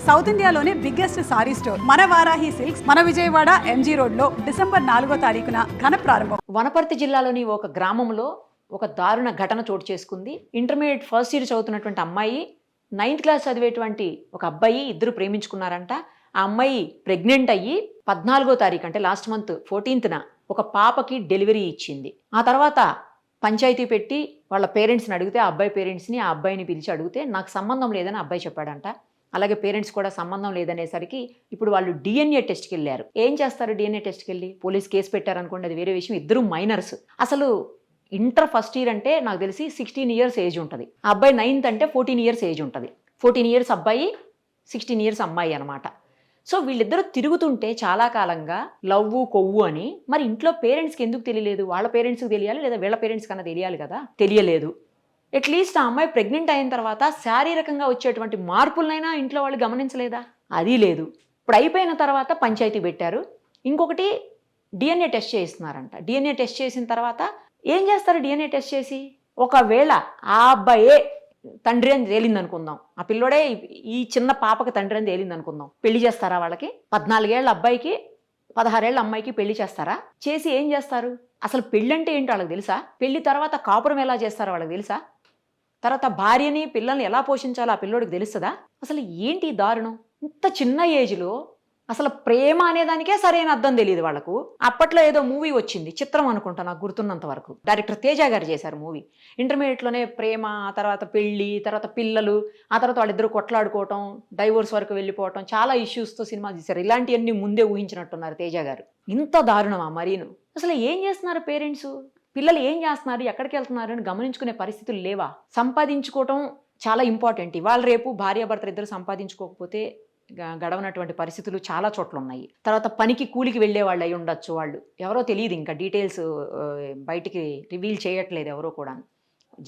South ఇండియాలోనే biggest sorry store మన Varahi silks మన విజయవాడ ఎంజీ రోడ్ లో డిసెంబర్ 4వ తారీఖున ఘన ప్రారంభం. వనపర్తి జిల్లాలోని ఒక గ్రామంలో ఒక దారుణ ఘటన చోటు చేసుకుంది. ఇంటర్మీడియట్ ఫస్ట్ ఇయర్ చదువుతున్నటువంటి అమ్మాయి, 9th క్లాస్ చదివేటువంటి ఒక అబ్బాయి, ఇద్దరు ప్రేమించుకున్నారంట. ఆ అమ్మాయి ప్రెగ్నెంట్ అయ్యి 14వ తారీఖు అంటే లాస్ట్ మంత్ 14th ఒక పాపకి డెలివరీ ఇచ్చింది. ఆ తర్వాత పంచాయతీ పెట్టి వాళ్ళ పేరెంట్స్ని అడిగితే, ఆ అబ్బాయి పేరెంట్స్ని, ఆ అబ్బాయిని పిలిచి అడిగితే నాకు సంబంధం లేదని అబ్బాయి చెప్పాడంట. అలాగే పేరెంట్స్ కూడా సంబంధం లేదనేసరికి ఇప్పుడు వాళ్ళు డిఎన్ఏ టెస్ట్కి వెళ్ళారు. ఏం చేస్తారు డిఎన్ఏ టెస్ట్కి వెళ్ళి? పోలీస్ కేసు పెట్టారనుకోండి, అది వేరే విషయం. ఇద్దరు మైనర్స్. అసలు ఇంటర్ ఫస్ట్ ఇయర్ అంటే నాకు తెలిసి 16 years ఏజ్ ఉంటుంది. ఆ అబ్బాయి 9th అంటే 14 years ఏజ్ ఉంటుంది. 14 years అబ్బాయి, 16 years అమ్మాయి అనమాట. సో వీళ్ళిద్దరూ తిరుగుతుంటే చాలా కాలంగా లవ్వు కొవ్వు అని. మరి ఇంట్లో పేరెంట్స్కి ఎందుకు తెలియలేదు? వాళ్ళ పేరెంట్స్కి తెలియాలి, లేదా వీళ్ళ పేరెంట్స్ కన్నా తెలియాలి కదా. తెలియలేదు. అట్లీస్ట్ ఆ అమ్మాయి ప్రెగ్నెంట్ అయిన తర్వాత శారీరకంగా వచ్చేటువంటి మార్పులనైనా ఇంట్లో వాళ్ళు గమనించలేదా? అది లేదు. ఇప్పుడు అయిపోయిన తర్వాత పంచాయతీ పెట్టారు. ఇంకొకటి డిఎన్ఏ టెస్ట్ చేయిస్తున్నారంట. డిఎన్ఏ టెస్ట్ చేసిన తర్వాత ఏం చేస్తారు? డిఎన్ఏ టెస్ట్ చేసి ఒకవేళ ఆ అబ్బాయే తండ్రి అని తేలింది అనుకుందాం, ఆ పిల్లోడే ఈ చిన్న పాపకి తండ్రి అని తేలింది అనుకుందాం, పెళ్లి చేస్తారా వాళ్ళకి? 14 ఏళ్ళ అబ్బాయికి 16 ఏళ్ళ అమ్మాయికి పెళ్లి చేస్తారా? చేసి ఏం చేస్తారు? అసలు పెళ్ళి అంటే ఏంటో వాళ్ళకి తెలుసా? పెళ్లి తర్వాత కాపురం ఎలా చేస్తారో వాళ్ళకి తెలుసా? తర్వాత భార్యని పిల్లల్ని ఎలా పోషించాలో ఆ పిల్లోడికి తెలుస్తుందా? అసలు ఏంటి దారుణం? ఇంత చిన్న ఏజ్లో అసలు ప్రేమ అనేదానికే సరైన అర్థం తెలియదు వాళ్ళకు. అప్పట్లో ఏదో మూవీ వచ్చింది, చిత్రం అనుకుంటా, నాకు గుర్తున్నంత వరకు. డైరెక్టర్ తేజ గారు చేశారు మూవీ. ఇంటర్మీడియట్లోనే ప్రేమ, ఆ తర్వాత పెళ్ళి, తర్వాత పిల్లలు, ఆ తర్వాత వాళ్ళిద్దరూ కొట్లాడుకోవటం, డైవోర్స్ వరకు వెళ్ళిపోవటం, చాలా ఇష్యూస్తో సినిమా తీశారు. ఇలాంటివన్నీ ముందే ఊహించినట్టున్నారు తేజ గారు. ఇంత దారుణమా మరీను? అసలు ఏం చేస్తున్నారు పేరెంట్స్? పిల్లలు ఏం చేస్తున్నారు, ఎక్కడికి వెళ్తున్నారు అని గమనించుకునే పరిస్థితులు లేవా? సంపాదించుకోవటం చాలా ఇంపార్టెంట్. ఇవాళ రేపు భార్యాభర్తలు ఇద్దరు సంపాదించుకోకపోతే గడవనటువంటి పరిస్థితులు చాలా చోట్ల ఉన్నాయి. తర్వాత పనికి కూలికి వెళ్ళే వాళ్ళు అయి ఉండొచ్చు. వాళ్ళు ఎవరో తెలియదు, ఇంకా డీటెయిల్స్ బయటికి రివీల్ చేయట్లేదు ఎవరో కూడా.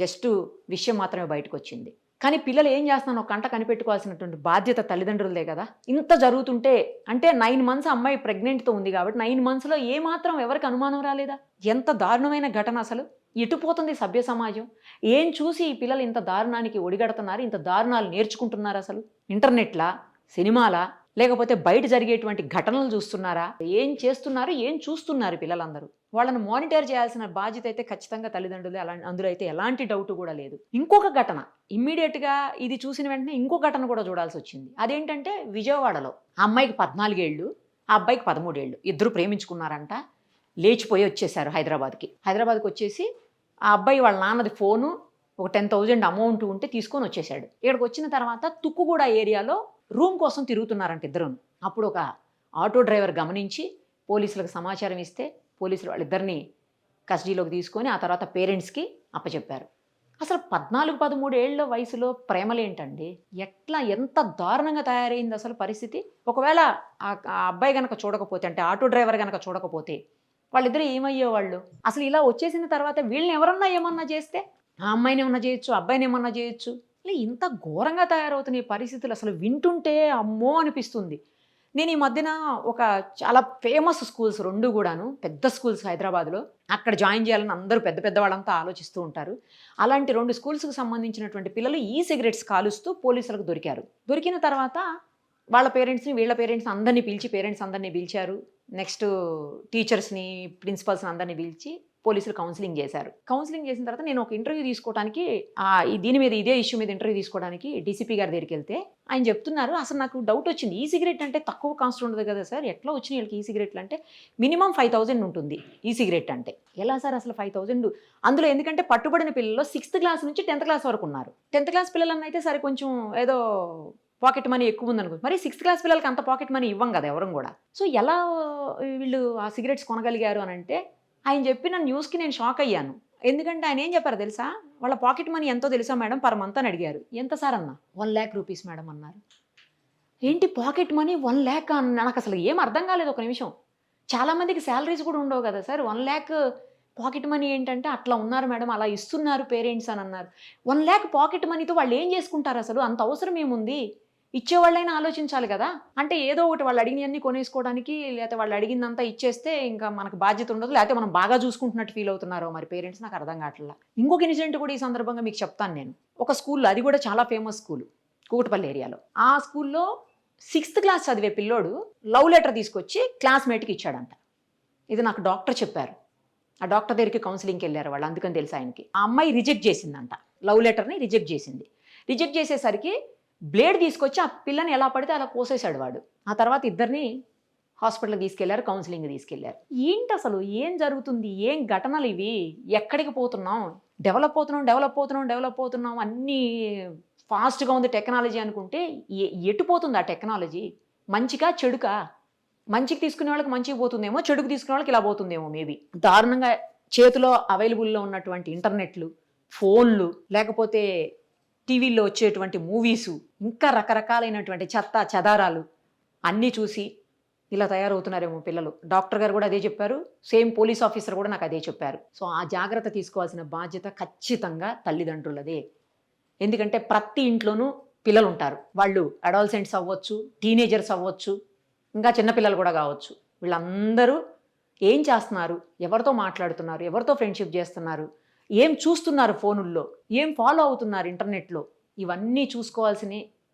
జస్ట్ విషయం మాత్రమే బయటకు వచ్చింది. కానీ పిల్లలు ఏం చేస్తున్నారో ఒక కంట కనిపెట్టుకోవాల్సినటువంటి బాధ్యత తల్లిదండ్రులదే కదా. ఇంత జరుగుతుంటే అంటే 9 months అమ్మాయి ప్రెగ్నెంట్తో ఉంది కాబట్టి 9 monthsలో ఏమాత్రం ఎవరికి అనుమానం రాలేదా? ఎంత దారుణమైన ఘటన అసలు! ఎటుపోతుంది సభ్య సమాజం? ఏం చూసి ఈ పిల్లలు ఇంత దారుణానికి ఒడిగడుతున్నారు, ఇంత దారుణాలు నేర్చుకుంటున్నారు? అసలు ఇంటర్నెట్లా, సినిమాలా, లేకపోతే బయట జరిగేటువంటి ఘటనలు చూస్తున్నారా? ఏం చేస్తున్నారు, ఏం చూస్తున్నారు పిల్లలందరూ? వాళ్ళని మానిటర్ చేయాల్సిన బాధ్యత అయితే ఖచ్చితంగా తల్లిదండ్రులే. అందులో అయితే ఎలాంటి డౌట్ కూడా లేదు. ఇంకొక ఘటన ఇమ్మీడియట్గా ఇది చూసిన వెంటనే ఇంకో ఘటన కూడా చూడాల్సి వచ్చింది. అదేంటంటే విజయవాడలో ఆ అమ్మాయికి 14 ఏళ్ళు, ఆ అబ్బాయికి 13 ఏళ్ళు. ఇద్దరు ప్రేమించుకున్నారంట. లేచిపోయి వచ్చేసారు హైదరాబాద్కి వచ్చేసి ఆ అబ్బాయి వాళ్ళ నాన్నది ఫోను, ఒక 10,000 అమౌంట్ ఉంటే తీసుకొని వచ్చేసాడు. ఇక్కడికి వచ్చిన తర్వాత తుక్కుగూడ ఏరియాలో రూమ్ కోసం తిరుగుతున్నారంట ఇద్దరు. అప్పుడు ఒక ఆటో డ్రైవర్ గమనించి పోలీసులకు సమాచారం ఇస్తే పోలీసులు వాళ్ళిద్దరిని కస్టడీలోకి తీసుకొని ఆ తర్వాత పేరెంట్స్కి అప్పచెప్పారు. అసలు 14-13 ఏళ్ళ వయసులో ప్రేమలేంటండి? ఎట్లా, ఎంత దారుణంగా తయారైంది అసలు పరిస్థితి? ఒకవేళ ఆ అబ్బాయి కనుక చూడకపోతే, అంటే ఆటో డ్రైవర్ కనుక చూడకపోతే వాళ్ళిద్దరూ ఏమయ్యేవాళ్ళు? అసలు ఇలా వచ్చేసిన తర్వాత వీళ్ళని ఎవరన్నా ఏమన్నా చేస్తే, ఆ అమ్మాయిని ఏమన్నా చేయొచ్చు, అబ్బాయిని ఏమన్నా చేయొచ్చు. ఇంత ఘోరంగా తయారవుతున్న ఈ పరిస్థితులు అసలు వింటుంటే అమ్మో అనిపిస్తుంది. నేను ఈ మధ్యన ఒక చాలా ఫేమస్ స్కూల్స్ 2 కూడాను, పెద్ద స్కూల్స్ హైదరాబాద్లో, అక్కడ జాయిన్ చేయాలని అందరూ పెద్ద పెద్ద వాళ్ళంతా ఆలోచిస్తూ ఉంటారు. అలాంటి 2 స్కూల్స్కి సంబంధించినటువంటి పిల్లలు సిగరెట్స్ కాలుస్తూ పోలీసులకు దొరికారు. దొరికిన తర్వాత వాళ్ళ పేరెంట్స్ని, వీళ్ళ పేరెంట్స్ని అందరినీ పిలిచి, పేరెంట్స్ అందరినీ పిలిచారు. నెక్స్ట్ టీచర్స్ని, ప్రిన్సిపల్స్ని అందరినీ పిలిచి పోలీసులు కౌన్సిలింగ్ చేశారు. కౌన్సిలింగ్ చేసిన తర్వాత నేను ఒక ఇంటర్వ్యూ తీసుకోవడానికి, దీని మీద, ఇదే ఇష్యూ మీద ఇంటర్వ్యూ తీసుకోవడానికి డీసీపీ గారి దగ్గరికి వెళ్తే ఆయన చెప్తున్నారు, అసలు నాకు డౌట్ వచ్చింది. సిగరెట్ అంటే తక్కువ కాస్ట్ ఉండదు కదా సార్, ఎట్లా వచ్చినాయి వీళ్ళకి సిగరెట్లు అంటే? మినిమం 5,000 ఉంటుంది సిగరెట్ అంటే. ఎలా సార్ అసలు 5,000? అందులో ఎందుకంటే పట్టుబడిన పిల్లల్లో 6th క్లాస్ నుంచి 10th క్లాస్ వరకు ఉన్నారు. 10th క్లాస్ పిల్లలన్నా అయితే సరే కొంచెం ఏదో పాకెట్ మనీ ఎక్కువ ఉందనుకో, మరి 6th క్లాస్ పిల్లలకి అంత పాకెట్ మనీ ఇవ్వం కదా ఎవరం కూడా. సో ఎలా వీళ్ళు ఆ సిగరెట్స్ కొనగలిగారు అని అంటే, ఆయన చెప్పిన న్యూస్కి నేను షాక్ అయ్యాను. ఎందుకంటే ఆయన ఏం చెప్పారు తెలుసా? వాళ్ళ పాకెట్ మనీ ఎంతో తెలుసా మేడం పర్ మంత్ అని అడిగారు. ఎంత సార్ అన్న? 1 lakh rupees మేడం అన్నారు. ఏంటి పాకెట్ మనీ 1 lakh అన్న? నాకు అసలు ఏం అర్థం కాలేదు ఒక నిమిషం. చాలామందికి శాలరీస్ కూడా ఉండవు కదా సార్, 1 lakh పాకెట్ మనీ ఏంటంటే అట్లా ఉన్నారు మేడం, అలా ఇస్తున్నారు పేరెంట్స్ అని అన్నారు. 1 lakh పాకెట్ మనీతో వాళ్ళు ఏం చేసుకుంటారు అసలు? అంత అవసరం ఏముంది? ఇచ్చేవాళ్ళైనా ఆలోచించాలి కదా. అంటే ఏదో ఒకటి వాళ్ళు అడిగినవన్నీ కొనేసుకోవడానికి, లేకపోతే వాళ్ళు అడిగిందంతా ఇచ్చేస్తే ఇంకా మనకు బాధ్యత ఉండదు, లేకపోతే మనం బాగా చూసుకుంటున్నట్టు ఫీల్ అవుతున్నారో మరి పేరెంట్స్, నాకు అర్థం కావట్లేదు. ఇంకొక ఇన్సిడెంట్ కూడా ఈ సందర్భంగా మీకు చెప్తాను నేను. ఒక స్కూల్లో, అది కూడా చాలా ఫేమస్ స్కూల్, కూకట్పల్లి ఏరియాలో. ఆ స్కూల్లో 6th క్లాస్ చదివే పిల్లోడు లవ్ లెటర్ తీసుకొచ్చి క్లాస్మేట్కి ఇచ్చాడంట. ఇది నాకు డాక్టర్ చెప్పారు. ఆ డాక్టర్ దగ్గరికి కౌన్సిలింగ్కి వెళ్ళారు వాళ్ళు, అందుకని తెలుసు ఆయనకి. ఆ అమ్మాయి రిజెక్ట్ చేసిందంట, లవ్ లెటర్ని రిజెక్ట్ చేసింది. రిజెక్ట్ చేసేసరికి బ్లేడ్ తీసుకొచ్చి ఆ పిల్లని ఎలా పడితే అలా కోసేశాడు వాడు. ఆ తర్వాత ఇద్దరిని హాస్పిటల్కి తీసుకెళ్లారు, కౌన్సిలింగ్ తీసుకెళ్లారు. ఏంటి అసలు ఏం జరుగుతుంది, ఏం ఘటనలు ఇవి, ఎక్కడికి పోతున్నాం, డెవలప్ అవుతున్నాం అన్నీ ఫాస్ట్గా ఉంది టెక్నాలజీ అనుకుంటే ఎటు పోతుంది ఆ టెక్నాలజీ? మంచిగా చెడుకా? మంచికి తీసుకునే వాళ్ళకి మంచికి పోతుందేమో, చెడుకు తీసుకునే వాళ్ళకి ఇలా పోతుందేమో మేబీ. దారుణంగా చేతిలో అవైలబుల్లో ఉన్నటువంటి ఇంటర్నెట్లు, ఫోన్లు, లేకపోతే టీవీల్లో వచ్చేటువంటి మూవీసు, ఇంకా రకరకాలైనటువంటి చెత్త చెదారాలు అన్నీ చూసి ఇలా తయారవుతున్నారేమో పిల్లలు. డాక్టర్ గారు కూడా అదే చెప్పారు, సేమ్ పోలీస్ ఆఫీసర్ కూడా నాకు అదే చెప్పారు. సో ఆ జాగ్రత్త తీసుకోవాల్సిన బాధ్యత ఖచ్చితంగా తల్లిదండ్రులదే. ఎందుకంటే ప్రతి ఇంట్లోనూ పిల్లలు ఉంటారు. వాళ్ళు అడాల్సెంట్స్ అవ్వచ్చు, టీనేజర్స్ అవ్వచ్చు, ఇంకా చిన్నపిల్లలు కూడా కావచ్చు. వీళ్ళందరూ ఏం చేస్తున్నారు, ఎవరితో మాట్లాడుతున్నారు, ఎవరితో ఫ్రెండ్షిప్ చేస్తున్నారు, ఏం చూస్తున్నారు ఫోనుల్లో, ఏం ఫాలో అవుతున్నారు ఇంటర్నెట్లో, ఇవన్నీ చూసుకోవాల్సిన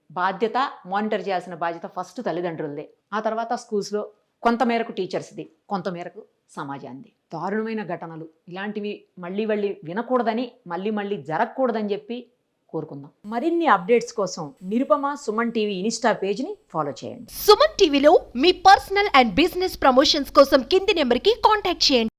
బాధ్యత, మానిటర్ చేయాల్సిన బాధ్యత ఫస్ట్ తల్లిదండ్రులదే. ఆ తర్వాత స్కూల్స్లో కొంతమేరకు టీచర్స్ది, కొంతమేరకు సమాజాన్ని. దారుణమైన ఘటనలు ఇలాంటివి మళ్ళీ వినకూడదని, మళ్ళీ జరగకూడదని చెప్పి కోరుకుందాం. మరిన్ని అప్డేట్స్ కోసం నిరుపమ సుమన్ టీవీ ఇన్స్టా పేజ్ని ఫాలో చేయండి. సుమన్ టీవీలో మీ పర్సనల్ అండ్ బిజినెస్ ప్రమోషన్స్ కోసం కింది నెంబర్కి కాంటాక్ట్ చేయండి.